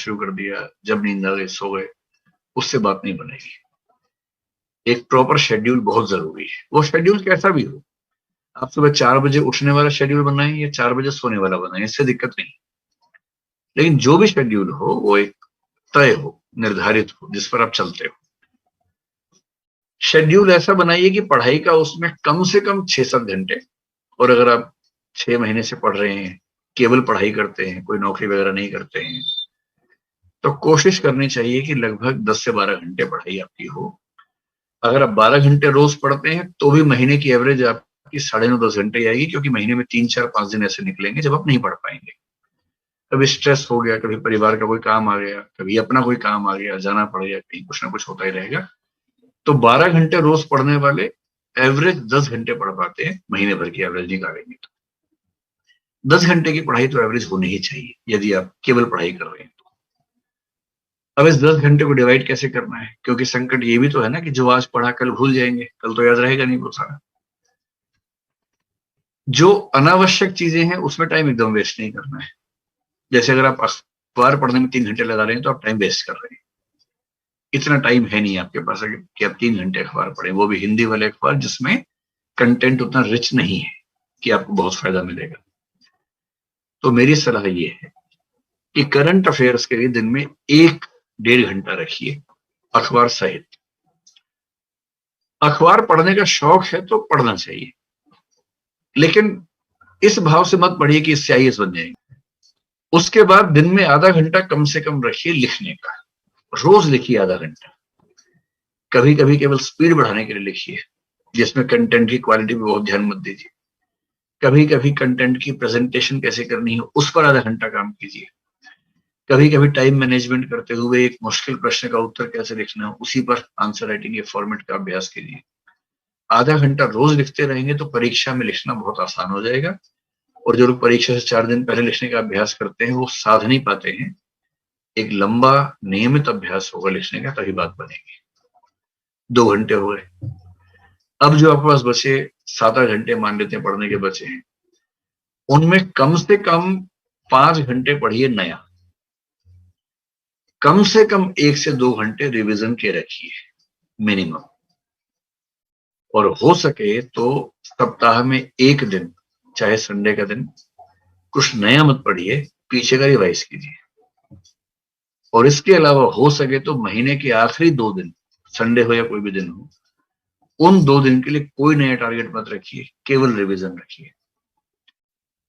शुरू कर दिया, जब नींद आ गई सो गए, उससे बात नहीं बनेगी। एक प्रॉपर शेड्यूल बहुत जरूरी है। वो शेड्यूल कैसा भी हो, आप सुबह 4 बजे उठने वाला शेड्यूल बनाएं या 4 बजे सोने वाला बनाएं, इससे दिक्कत नहीं। लेकिन जो भी शेड्यूल हो वो एक तय हो, निर्धारित हो, जिस पर आप चलते हो। शेड्यूल ऐसा बनाइए कि पढ़ाई का उसमें कम से कम 6-7 घंटे, और अगर आप 6 महीने से पढ़ रहे हैं, केवल पढ़ाई करते हैं, कोई नौकरी वगैरह नहीं करते हैं, तो कोशिश करनी चाहिए कि लगभग 10 से 12 घंटे पढ़ाई आपकी हो। अगर आप 12 घंटे रोज पढ़ते हैं तो भी महीने की एवरेज आपकी 9.5-10 घंटे ही आएगी, क्योंकि महीने में 3-4-5 दिन ऐसे निकलेंगे जब आप नहीं पढ़ पाएंगे। कभी स्ट्रेस हो गया, कभी परिवार का कोई काम आ गया, कभी अपना कोई काम आ गया, जाना पड़ गया, कहीं कुछ ना कुछ होता ही रहेगा। तो 12 घंटे रोज पढ़ने वाले एवरेज 10 घंटे पढ़ पाते हैं, महीने भर की एवरेज निकालेंगे तो 10 घंटे की पढ़ाई तो एवरेज होनी ही चाहिए यदि आप केवल पढ़ाई कर रहे हैं तो। अब इस 10 घंटे को डिवाइड कैसे करना है, क्योंकि संकट ये भी तो है ना कि जो आज पढ़ा कल भूल जाएंगे, कल तो याद रहेगा नहीं वो सारा। जो अनावश्यक चीजें हैं उसमें टाइम एकदम वेस्ट नहीं करना है। जैसे अगर आप अखबार पढ़ने में 3 घंटे लगा रहे हैं तो आप टाइम वेस्ट कर रहे हैं। इतना टाइम है नहीं आपके पास कि आप 3 घंटे अखबार पढ़ें, वो भी हिंदी वाले अखबार जिसमें कंटेंट उतना रिच नहीं है कि आपको बहुत फायदा मिलेगा। तो मेरी सलाह ये है कि करंट अफेयर्स के लिए दिन में 1-1.5 घंटा रखिए, अखबार सहित। अखबार पढ़ने का शौक है तो पढ़ना चाहिए, लेकिन इस भाव से मत पढ़िए कि इससे आईएएस बन जाएंगे। उसके बाद दिन में आधा घंटा कम से कम रखिए लिखने का। रोज लिखिए आधा घंटा। कभी कभी केवल स्पीड बढ़ाने के लिए लिखिए, जिसमें कंटेंट की क्वालिटी पे बहुत ध्यान मत दीजिए। कभी कभी कंटेंट की प्रेजेंटेशन कैसे करनी है उस पर आधा घंटा काम कीजिए। कभी कभी टाइम मैनेजमेंट करते हुए एक मुश्किल प्रश्न का उत्तर कैसे लिखना है उसी पर आंसर राइटिंग के फॉर्मेट का अभ्यास कीजिए। आधा घंटा रोज लिखते रहेंगे तो परीक्षा में लिखना बहुत आसान हो जाएगा। और जो लोग परीक्षा से 4 दिन पहले लिखने का अभ्यास करते हैं वो साध नहीं पाते हैं। एक लंबा नियमित अभ्यास होगा लिखने का, तभी बात बनेगी। 2 घंटे हो गए। अब जो आपके पास बचे 7-8 घंटे मान लेते हैं पढ़ने के बचे हैं, उनमें कम से कम 5 घंटे पढ़िए नया। कम से कम 1 से 2 घंटे रिवीजन के रखिए मिनिमम। और हो सके तो सप्ताह में एक दिन, चाहे संडे का दिन, कुछ नया मत पढ़िए, पीछे का रिवाइज कीजिए। और इसके अलावा हो सके तो महीने के आखिरी 2 दिन, संडे हो या कोई भी दिन हो, उन 2 दिन के लिए कोई नया टारगेट मत रखिए, केवल रिवीजन रखिए।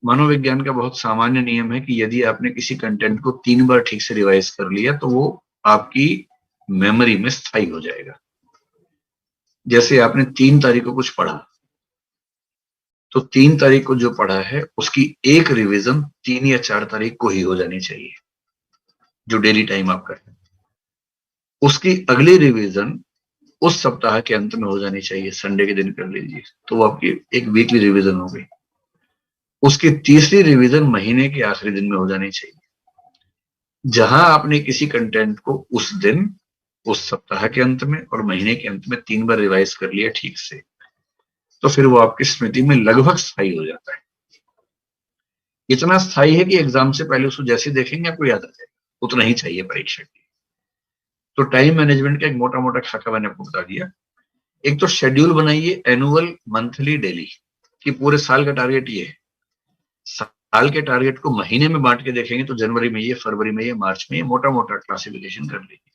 मनोविज्ञान का बहुत सामान्य नियम है कि यदि आपने किसी कंटेंट को 3 बार ठीक से रिवाइज कर लिया तो वो आपकी मेमोरी में स्थायी हो जाएगा। जैसे आपने 3 तारीख को कुछ पढ़ा, तो 3 तारीख को जो पढ़ा है उसकी एक रिवीजन 3 या 4 तारीख को ही हो जानी चाहिए, जो डेली टाइम आपका है। उसकी अगली रिवीजन उस सप्ताह के अंत में हो जानी चाहिए, संडे के दिन कर लीजिए, तो वो आपकी एक वीकली रिवीजन हो गई। उसकी तीसरी रिवीजन महीने के आखिरी दिन में हो जानी चाहिए। जहां आपने किसी कंटेंट को उस दिन, उस सप्ताह के अंत में और महीने के अंत में 3 बार रिवाइज कर लिया ठीक से, तो फिर वो आपकी स्मृति में लगभग स्थायी हो जाता है। इतना स्थायी है कि एग्जाम से पहले उसको जैसे देखेंगे आपको याद आ जाएगा। उतना ही चाहिए परीक्षा के लिए। तो टाइम मैनेजमेंट का एक मोटा मोटा खाका मैंने आपको बता दिया। एक तो शेड्यूल बनाइए, एनुअल, मंथली, डेली, कि पूरे साल का टारगेट ये है। साल के टारगेट को महीने में बांट के देखेंगे तो जनवरी में ये, फरवरी में ये, मार्च में ये, मोटा मोटा क्लासिफिकेशन कर लीजिए।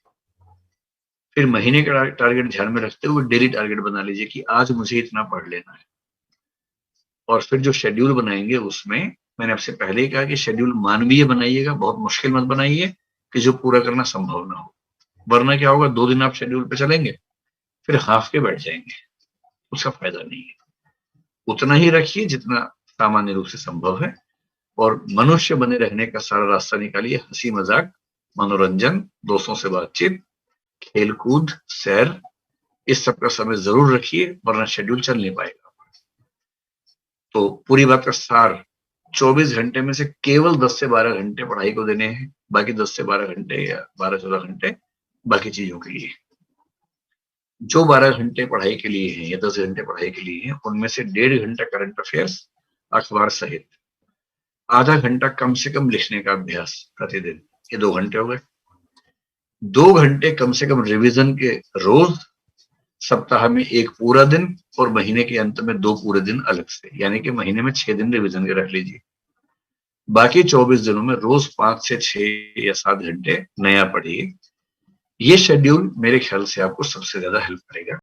फिर महीने का टारगेट ध्यान में रखते हुए डेली टारगेट बना लीजिए कि आज मुझे इतना पढ़ लेना है। और फिर जो शेड्यूल बनाएंगे उसमें मैंने आपसे पहले ही कहा कि शेड्यूल मानवीय बनाइएगा, बहुत मुश्किल मत बनाइए कि जो पूरा करना संभव ना हो। वरना क्या होगा, 2 दिन आप शेड्यूल पे चलेंगे, फिर हाफ के बैठ जाएंगे, उसका फायदा नहीं है। उतना ही रखिए जितना सामान्य रूप से संभव है। और मनुष्य बने रहने का सारा रास्ता निकालिए। हंसी मजाक, मनोरंजन, दोस्तों से बातचीत, खेल कूद, सैर, इस सब का समय जरूर रखिए, वरना शेड्यूल चल नहीं पाएगा। तो पूरी बात का सार, 24 घंटे में से केवल 10 से 12 घंटे पढ़ाई को देने हैं, बाकी 10 से 12 घंटे या 12-14 घंटे बाकी चीजों के लिए। जो 12 घंटे पढ़ाई के लिए हैं या 10 घंटे पढ़ाई के लिए हैं, उनमें से 1.5 घंटा करंट अफेयर्स अखबार सहित, आधा घंटा कम से कम लिखने का अभ्यास प्रतिदिन, ये 2 घंटे हो गए। 2 घंटे कम से कम रिवीजन के रोज, सप्ताह में 1 पूरा दिन और महीने के अंत में 2 पूरे दिन अलग से, यानी कि महीने में 6 दिन रिवीजन के रख लीजिए। बाकी 24 दिनों में रोज 5 से 6 या 7 घंटे नया पढ़िए। ये शेड्यूल मेरे ख्याल से आपको सबसे ज्यादा हेल्प करेगा।